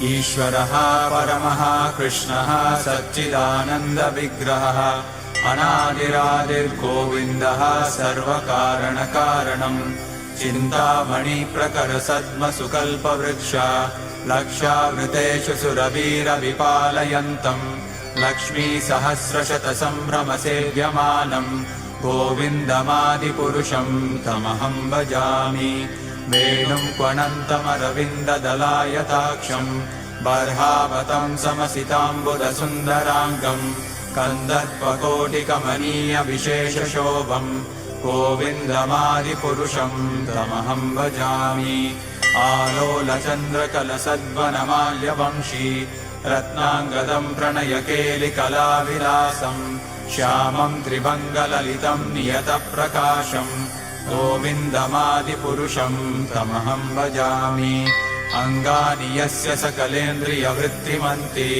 ईश्वरः परमः कृष्णः सच्चिदानन्दविग्रहः अनादिरादिर्गोविन्दः सर्वकारणकारणम् चिन्तामणिप्रकरसद्मसुकल्पवृक्ष लक्षावृतेषु सुरवीरविपालयन्तम् लक्ष्मीसहस्रशतसम्भ्रमसेव्यमानम् गोविन्दमादिपुरुषम् तमहं भजामि। वेणुं क्वनन्तमरविन्ददलायताक्षम् बर्हावतं समसिताम्बुदसुन्दराङ्गम् कन्दर्पकोटिकमनीयविशेषशोभम् गोविन्दमादिपुरुषं तमहं भजामि। आलोलचन्द्रकलसद्वनमाल्यवंशी रत्नाङ्गदं प्रणयकेलिकलाविलासम् श्यामं त्रिभङ्गललितं नियतप्रकाशम् गोविन्दमादिपुरुषं तमहं भजामि। अङ्गानि यस्य सकलेन्द्रियवृत्तिमन्ति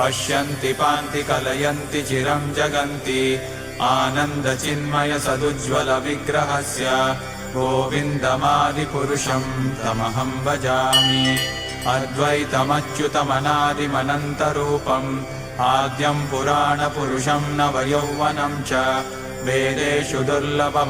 पश्यन्ति पान्ति कलयन्ति चिरं जगन्ति आनन्दचिन्मयसदुज्ज्वलविग्रहस्य गोविन्दमादिपुरुषं तमहं भजामि। अद्वैतमच्युतमनादिमनन्तरूपम् आद्यं पुराणपुरुषं नवयौवनं च वेदेषु दुर्लभम्।